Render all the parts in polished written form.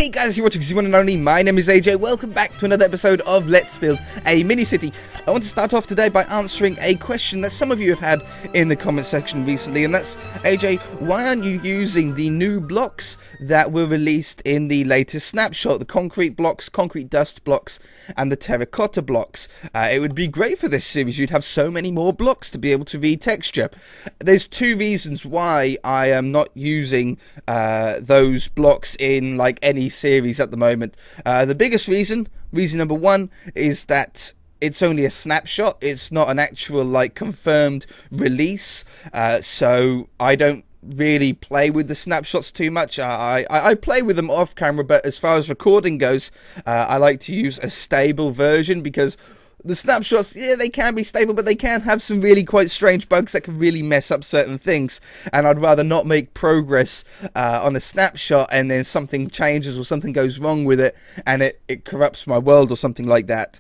Hey guys, you're watching Z1 and Only. My name is AJ. Welcome back to another episode of Let's Build a Mini City. I want to start off today by answering a question that some of you have had in the comment section recently, and that's, AJ, why aren't you using the new blocks that were released in the latest snapshot? The concrete blocks, concrete dust blocks, and the terracotta blocks. It would be great for this series. You'd have so many more blocks to be able to retexture. There's two reasons why I am not using those blocks in like any series at the moment. The biggest reason number one, is that it's only a snapshot. It's not an actual like confirmed release, so I don't really play with the snapshots too much. I play with them off camera, but as far as recording goes, I like to use a stable version, because the snapshots, yeah, they can be stable, but they can have some really quite strange bugs that can really mess up certain things. And I'd rather not make progress on a snapshot and then something changes or something goes wrong with it and it corrupts my world or something like that.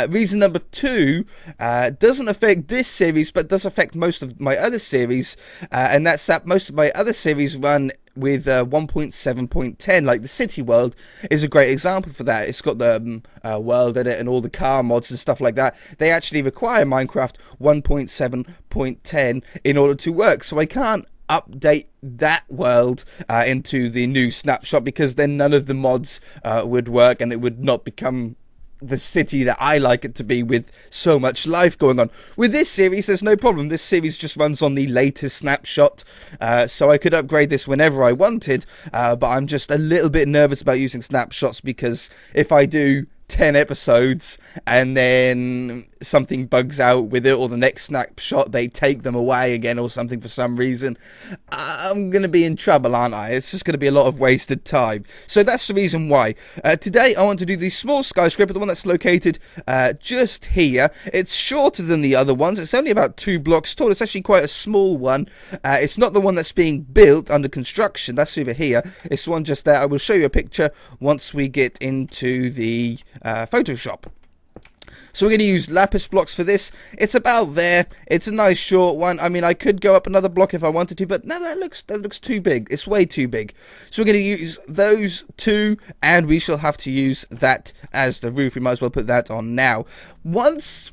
Reason number two doesn't affect this series, but does affect most of my other series, and that's that most of my other series run with 1.7.10. like the city world is a great example for that. It's got the world in it and all the car mods and stuff like that. They actually require Minecraft 1.7.10 in order to work, so I can't update that world into the new snapshot, because then none of the mods would work and it would not become the city that I like it to be, with so much life going on. With this series, there's no problem. This series just runs on the latest snapshot, so I could upgrade this whenever I wanted, but I'm just a little bit nervous about using snapshots, because if I do 10 episodes and then something bugs out with it, or the next snapshot they take them away again or something for some reason, I'm gonna be in trouble, aren't I? It's just gonna be a lot of wasted time. So that's the reason why. Today I want to do the small skyscraper, the one that's located just here. It's shorter than the other ones. It's only about 2 blocks tall. It's actually quite a small one. It's not the one that's being built under construction. That's over here. It's the one just there. I will show you a picture once we get into the Photoshop. So we're going to use lapis blocks for this. It's about there. It's a nice short one. I mean, I could go up another block if I wanted to, but no, that looks too big. It's way too big. So we're going to use those two, and we shall have to use that as the roof. We might as well put that on now. Once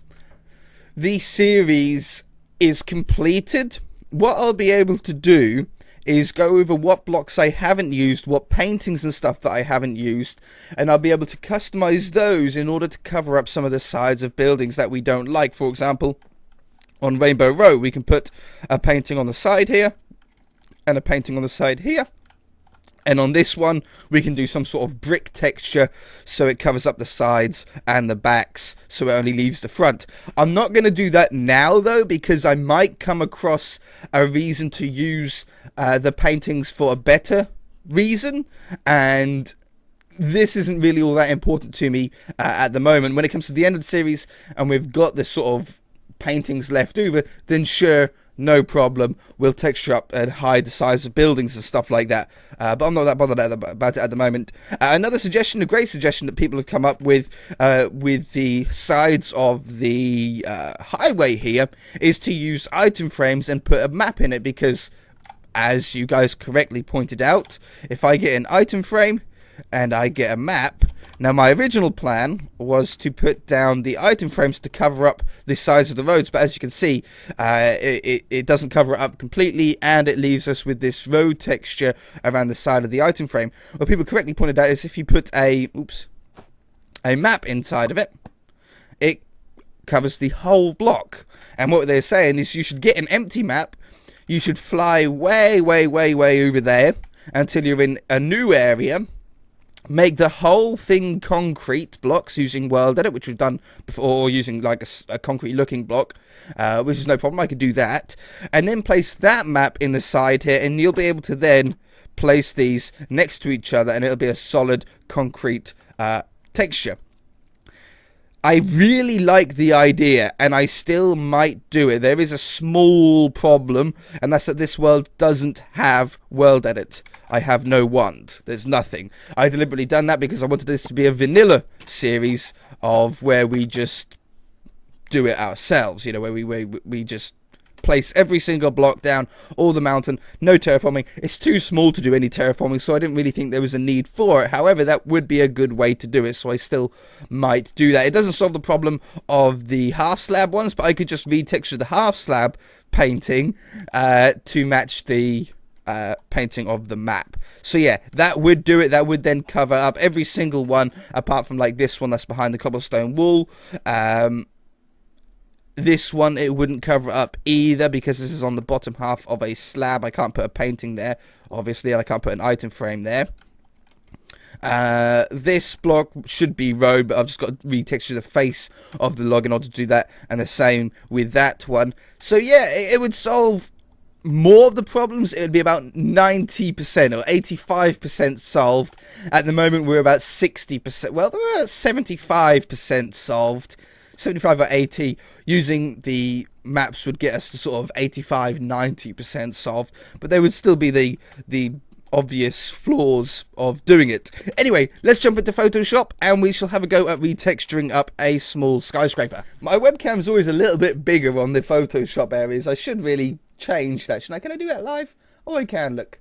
the series is completed, what I'll be able to do is go over what blocks I haven't used, what paintings and stuff that I haven't used, and I'll be able to customize those in order to cover up some of the sides of buildings that we don't like. For example, on Rainbow Row, we can put a painting on the side here and a painting on the side here. And on this one, we can do some sort of brick texture so it covers up the sides and the backs, so it only leaves the front. I'm not going to do that now, though, because I might come across a reason to use the paintings for a better reason, and this isn't really all that important to me at the moment. When it comes to the end of the series and we've got this sort of paintings left over, then sure, no problem, we'll texture up and hide the size of buildings and stuff like that, but I'm not that bothered about it at the moment. Another suggestion, a great suggestion that people have come up with the sides of the highway here, is to use item frames and put a map in it, because as you guys correctly pointed out, if I get an item frame and I get a map. Now, my original plan was to put down the item frames to cover up the sides of the roads, but as you can see, it doesn't cover it up completely, and it leaves us with this road texture around the side of the item frame. What people correctly pointed out is if you put a map inside of it, it covers the whole block. And what they're saying is you should get an empty map, you should fly way over there until you're in a new area, make the whole thing concrete blocks using world edit, which we've done before, using like a concrete looking block, which is no problem. I could do that, and then place that map in the side here, and you'll be able to then place these next to each other, and it'll be a solid concrete texture. I really like the idea, and I still might do it. There is a small problem, and that's that this world doesn't have world edit. I have no wand. There's nothing. I deliberately done that because I wanted this to be a vanilla series of where we just do it ourselves, you know, where we just place every single block down, all the mountain, no terraforming. It's too small to do any terraforming, so I didn't really think there was a need for it. However, that would be a good way to do it, so I still might do that. It doesn't solve the problem of the half slab ones, but I could just retexture the half slab painting to match the painting of the map. So yeah, that would do it. That would then cover up every single one, apart from like this one that's behind the cobblestone wall. This one, it wouldn't cover up either, because this is on the bottom half of a slab. I can't put a painting there, obviously, and I can't put an item frame there. This block should be road, but I've just got to retexture the face of the log in order to do that, and the same with that one. So yeah, it would solve more of the problems. It would be about 90% or 85% solved. At the moment, we're about 60%. Well, we're about 75% solved. 75 or 80 using the maps would get us to sort of 85-90% solved, but there would still be the obvious flaws of doing it. Anyway, let's jump into Photoshop and we shall have a go at retexturing up a small skyscraper. My webcam's always a little bit bigger on the Photoshop areas. I should really change that, shouldn't I? Can I do that live? Oh, I can, look.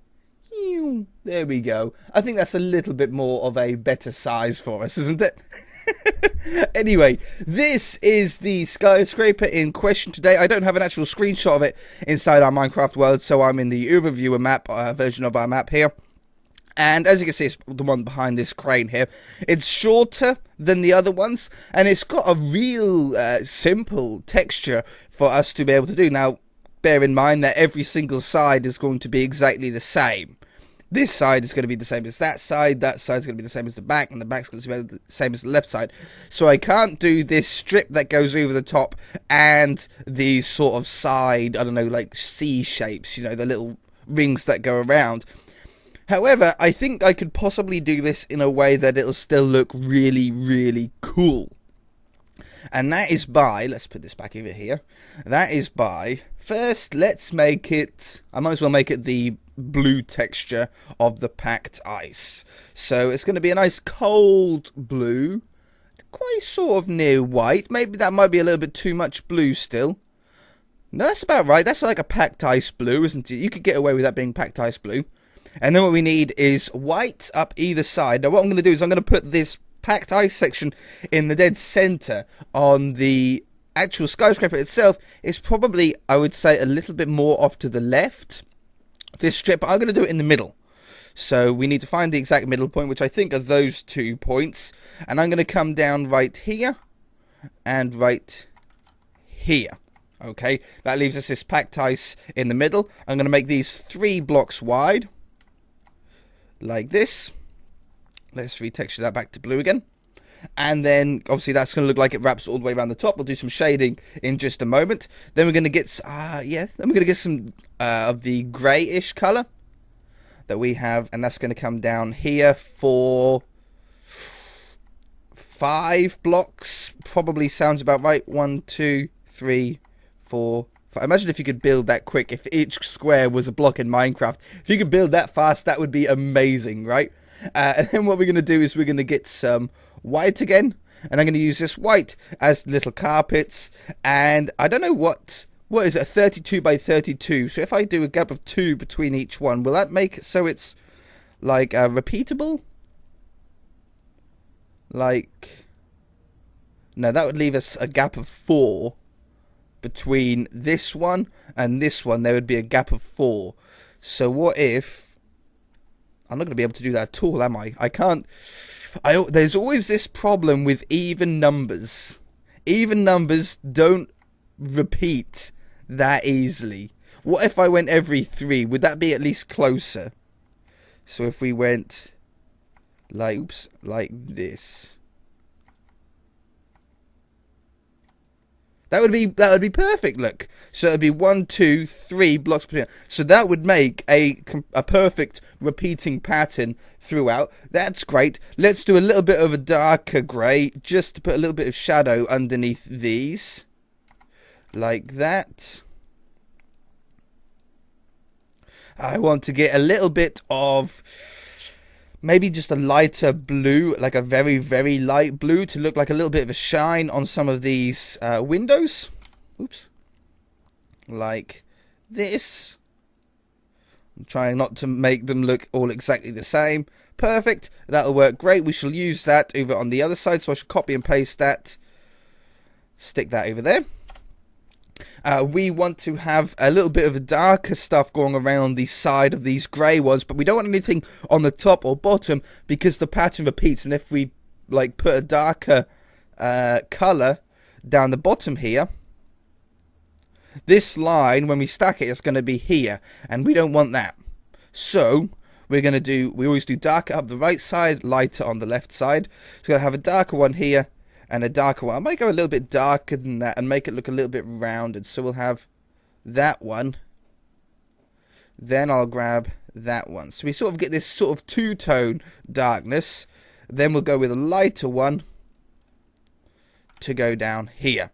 There we go. I think that's a little bit more of a better size for us, isn't it? Anyway, this is the skyscraper in question today. I don't have an actual screenshot of it inside our Minecraft world, so I'm in the overviewer map version of our map here. And as you can see, it's the one behind this crane here. It's shorter than the other ones, and it's got a real simple texture for us to be able to do. Now, bear in mind that every single side is going to be exactly the same. This side is going to be the same as that side is going to be the same as the back, and the back's going to be the same as the left side. So I can't do this strip that goes over the top and these sort of side, I don't know, like C shapes, you know, the little rings that go around. However, I think I could possibly do this in a way that it'll still look really, really cool. And that is by, let's put this back over here, that is by, first let's make it, I might as well make it the blue texture of the packed ice. So it's going to be a nice cold blue, quite sort of near white. Maybe that might be a little bit too much blue still. No, that's about right. That's like a packed ice blue, isn't it? You could get away with that being packed ice blue. And then what we need is white up either side. Now what I'm going to do is I'm going to put this packed ice section in the dead center on the actual skyscraper itself. It's probably, I would say, a little bit more off to the left, this strip, but I'm going to do it in the middle. So we need to find the exact middle point, which I think are those 2 points. And I'm going to come down right here and right here. Okay, that leaves us this packed ice in the middle. I'm going to make these 3 blocks wide, like this. Let's retexture that back to blue again. And then, obviously, that's going to look like it wraps all the way around the top. We'll do some shading in just a moment. Then we're going to get, some of the greyish colour that we have. And that's going to come down here for 5 blocks. Probably sounds about right. 1, 2, 3, 4, 5. Imagine if you could build that quick. If each square was a block in Minecraft. If you could build that fast, that would be amazing, right? And then what we're going to do is we're going to get some white again, and I'm going to use this white as little carpets. And I don't know what is it, a 32 by 32. So if I do a gap of 2 between each one, will that make it so it's like repeatable? Like, no, that would leave us a gap of 4 between this one and this one. There would be a gap of 4. So what if, I'm not going to be able to do that at all, am I? I can't. There's always this problem with even numbers. Even numbers don't repeat that easily. What if I went every 3? Would that be at least closer? So if we went like this. That would be perfect, look. So it would be 1, 2, 3 blocks between. So that would make a perfect repeating pattern throughout. That's great. Let's do a little bit of a darker grey, just to put a little bit of shadow underneath these. Like that. I want to get a little bit of maybe just a lighter blue, like a very, very light blue, to look like a little bit of a shine on some of these windows. Oops. like this. I'm trying not to make them look all exactly the same. Perfect. That'll work great. We shall use that over on the other side. So I should copy and paste that. Stick that over there. We want to have a little bit of darker stuff going around the side of these grey ones, but we don't want anything on the top or bottom because the pattern repeats. And if we like put a darker colour down the bottom here, this line, when we stack it, is going to be here, and we don't want that. So we're going to do, we always do darker up the right side, lighter on the left side. So we're going to have a darker one here and a darker one. I might go a little bit darker than that and make it look a little bit rounded. So we'll have that one. Then I'll grab that one. So we sort of get this sort of two-tone darkness. Then we'll go with a lighter one to go down here.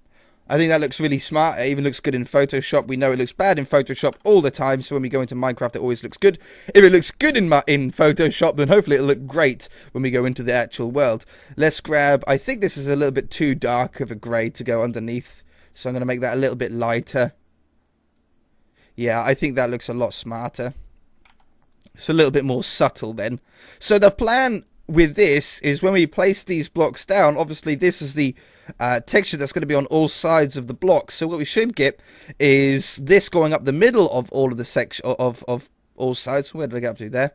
I think that looks really smart. It even looks good in Photoshop. We know it looks bad in Photoshop all the time, so when we go into Minecraft, it always looks good. If it looks good in Photoshop, then hopefully it'll look great when we go into the actual world. Let's grab, I think this is a little bit too dark of a grey to go underneath, so I'm going to make that a little bit lighter. Yeah, I think that looks a lot smarter. It's a little bit more subtle then. So the plan with this is when we place these blocks down, obviously this is the texture that's going to be on all sides of the block. So what we should get is this going up the middle of all of the section of all sides. Where did I get up to there?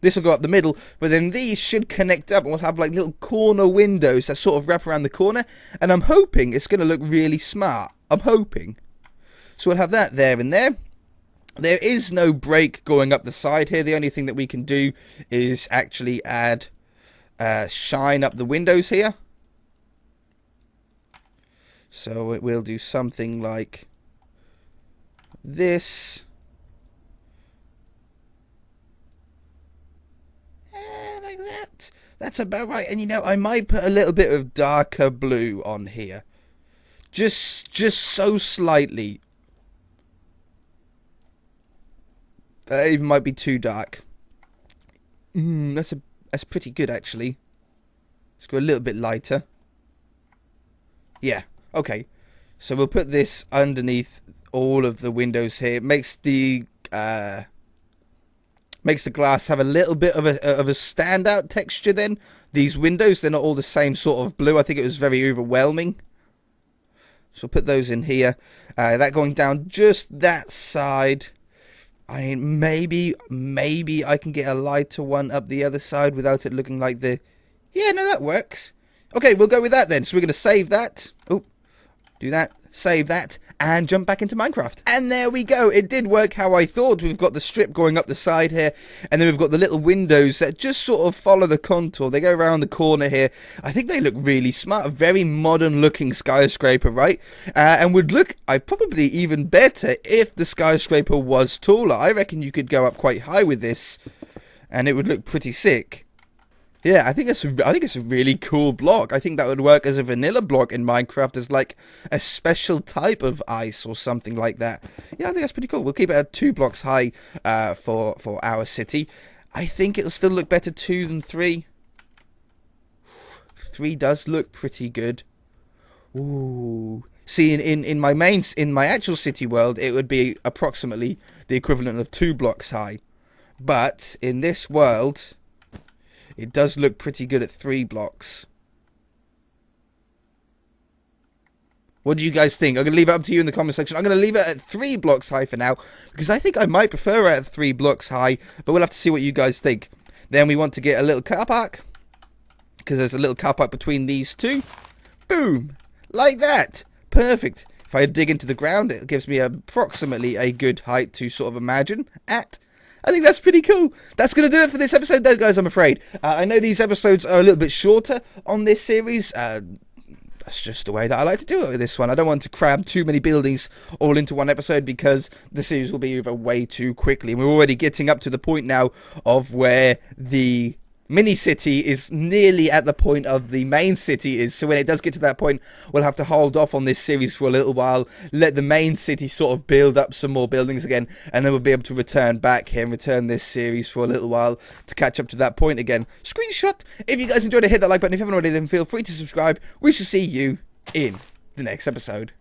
This will go up the middle, but then these should connect up and we'll have like little corner windows that sort of wrap around the corner, and I'm hoping it's going to look really smart. I'm hoping. So we'll have that there and there. There is no break going up the side here. The only thing that we can do is actually add shine up the windows here. So we'll do something like this. Like that. That's about right. And you know, I might put a little bit of darker blue on here. Just so slightly. That even might be too dark. That's pretty good actually. Let's go a little bit lighter. Yeah, okay. So we'll put this underneath all of the windows here. It makes the glass have a little bit of a standout texture then. These windows, they're not all the same sort of blue. I think it was very overwhelming. So we'll put those in here. That going down just that side. I mean, maybe I can get a lighter one up the other side without it looking like the... Yeah, no, that works. Okay, we'll go with that then. So we're going to save that. Oh, do that. Save that. And jump back into Minecraft. And there we go. It did work how I thought. We've got the strip going up the side here. And then we've got the little windows that just sort of follow the contour. They go around the corner here. I think they look really smart. A very modern looking skyscraper, right? And would look probably even better if the skyscraper was taller. I reckon you could go up quite high with this. And it would look pretty sick. Yeah, I think it's a really cool block. I think that would work as a vanilla block in Minecraft as like a special type of ice or something like that. Yeah, I think that's pretty cool. We'll keep it at 2 blocks high for our city. I think it'll still look better 2 than 3. 3 does look pretty good. Ooh. See, in my actual city world, it would be approximately the equivalent of 2 blocks high. But in this world, it does look pretty good at 3 blocks. What do you guys think? I'm going to leave it up to you in the comment section. I'm going to leave it at 3 blocks high for now, because I think I might prefer it at 3 blocks high, but we'll have to see what you guys think. Then we want to get a little car park, because there's a little car park between these two. Boom! Like that! Perfect. If I dig into the ground, it gives me approximately a good height to sort of imagine at. I think that's pretty cool. That's going to do it for this episode, though, guys, I'm afraid. I know these episodes are a little bit shorter on this series. That's just the way that I like to do it with this one. I don't want to cram too many buildings all into one episode because the series will be over way too quickly. We're already getting up to the point now of where the mini city is nearly at the point of the main city is. So when it does get to that point, we'll have to hold off on this series for a little while, let the main city sort of build up some more buildings again, and then we'll be able to return back here and return this series for a little while to catch up to that point again. Screenshot. If you guys enjoyed it, hit that like button. If you haven't already, then feel free to subscribe. We shall see you in the next episode.